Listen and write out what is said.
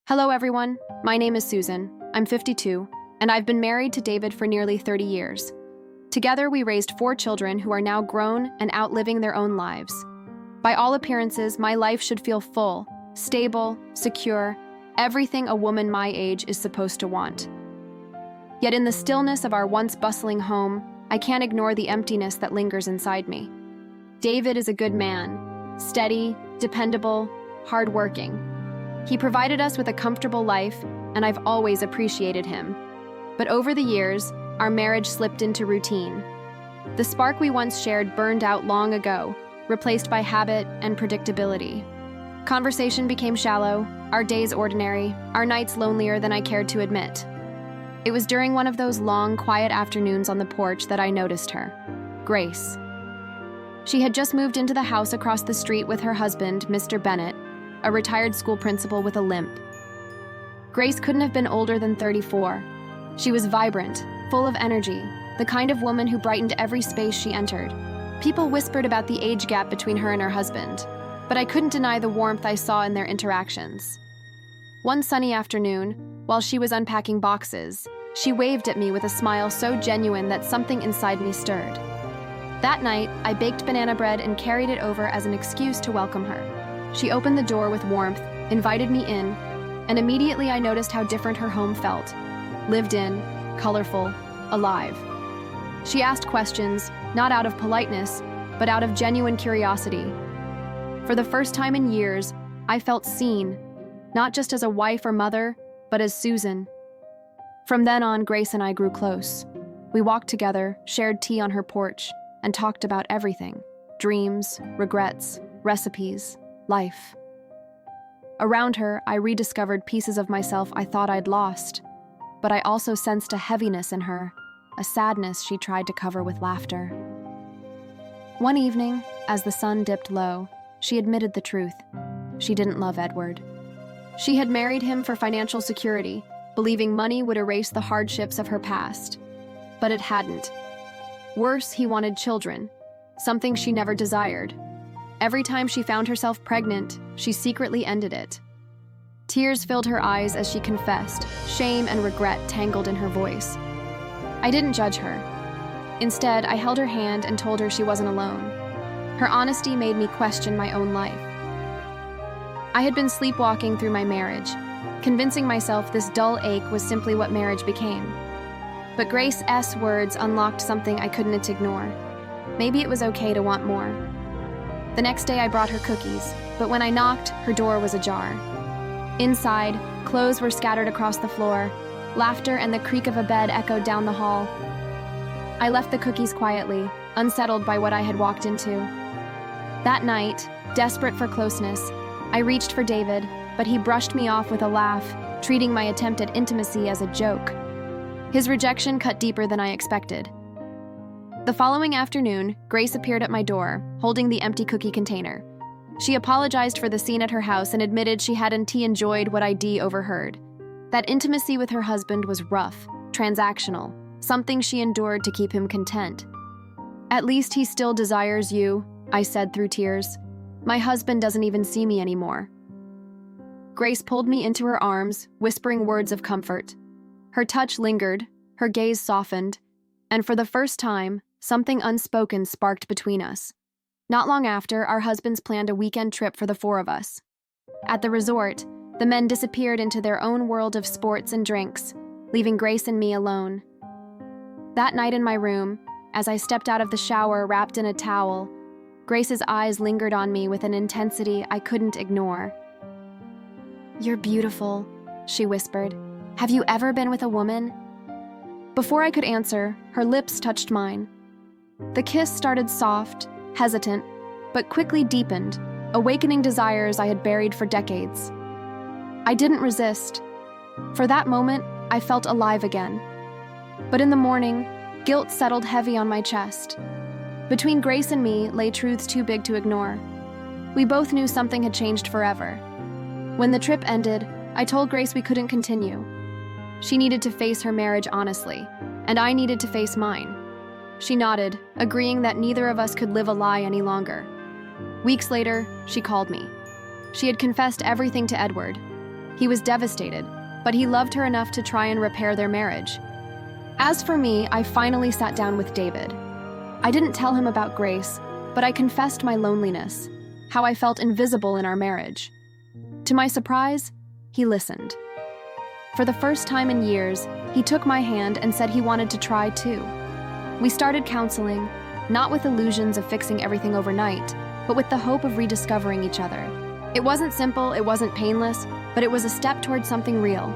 Hello, everyone. My name is Susan. I'm 52, and I've been married to David for nearly 30 years. Together, we raised 4 children who are now grown and outliving their own lives. By all appearances, my life should feel full, stable, secure, everything a woman my age is supposed to want. Yet in the stillness of our once bustling home, I can't ignore the emptiness that lingers inside me. David is a good man, steady, dependable, hardworking. He provided us with a comfortable life, and I've always appreciated him. But over the years, our marriage slipped into routine. The spark we once shared burned out long ago, replaced by habit and predictability. Conversation became shallow, our days ordinary, our nights lonelier than I cared to admit. It was during one of those long, quiet afternoons on the porch that I noticed her, Grace. She had just moved into the house across the street with her husband, Mr. Bennett, a retired school principal with a limp. Grace couldn't have been older than 34. She was vibrant, full of energy, the kind of woman who brightened every space she entered. People whispered about the age gap between her and her husband, but I couldn't deny the warmth I saw in their interactions. One sunny afternoon, while she was unpacking boxes, she waved at me with a smile so genuine that something inside me stirred. That night, I baked banana bread and carried it over as an excuse to welcome her. She opened the door with warmth, invited me in, and immediately I noticed how different her home felt. Lived in, colorful, alive. She asked questions, not out of politeness, but out of genuine curiosity. For the first time in years, I felt seen, not just as a wife or mother, but as Susan. From then on, Grace and I grew close. We walked together, shared tea on her porch, and talked about everything: dreams, regrets, recipes, life. Around her, I rediscovered pieces of myself I thought I'd lost, but I also sensed a heaviness in her, a sadness she tried to cover with laughter. One evening, as the sun dipped low, she admitted the truth. She didn't love Edward. She had married him for financial security, believing money would erase the hardships of her past. But it hadn't. Worse, he wanted children, something she never desired. Every time she found herself pregnant, she secretly ended it. Tears filled her eyes as she confessed, shame and regret tangled in her voice. I didn't judge her. Instead, I held her hand and told her she wasn't alone. Her honesty made me question my own life. I had been sleepwalking through my marriage, convincing myself this dull ache was simply what marriage became. But Grace's words unlocked something I couldn't ignore. Maybe it was okay to want more. The next day I brought her cookies, but when I knocked, her door was ajar. Inside, clothes were scattered across the floor. Laughter and the creak of a bed echoed down the hall. I left the cookies quietly, unsettled by what I had walked into. That night, desperate for closeness, I reached for David, but he brushed me off with a laugh, treating my attempt at intimacy as a joke. His rejection cut deeper than I expected. The following afternoon, Grace appeared at my door, holding the empty cookie container. She apologized for the scene at her house and admitted she hadn't enjoyed what I'd overheard. That intimacy with her husband was rough, transactional, something she endured to keep him content. "At least he still desires you," I said through tears. "My husband doesn't even see me anymore." Grace pulled me into her arms, whispering words of comfort. Her touch lingered, her gaze softened, and for the first time, something unspoken sparked between us. Not long after, our husbands planned a weekend trip for the 4 of us. At the resort, the men disappeared into their own world of sports and drinks, leaving Grace and me alone. That night in my room, as I stepped out of the shower wrapped in a towel, Grace's eyes lingered on me with an intensity I couldn't ignore. "You're beautiful," she whispered. "Have you ever been with a woman?" Before I could answer, her lips touched mine. The kiss started soft, hesitant, but quickly deepened, awakening desires I had buried for decades. I didn't resist. For that moment, I felt alive again. But in the morning, guilt settled heavy on my chest. Between Grace and me lay truths too big to ignore. We both knew something had changed forever. When the trip ended, I told Grace we couldn't continue. She needed to face her marriage honestly, and I needed to face mine. She nodded, agreeing that neither of us could live a lie any longer. Weeks later, she called me. She had confessed everything to Edward. He was devastated, but he loved her enough to try and repair their marriage. As for me, I finally sat down with David. I didn't tell him about Grace, but I confessed my loneliness, how I felt invisible in our marriage. To my surprise, he listened. For the first time in years, he took my hand and said he wanted to try too. We started counseling, not with illusions of fixing everything overnight, but with the hope of rediscovering each other. It wasn't simple, it wasn't painless, but it was a step towards something real.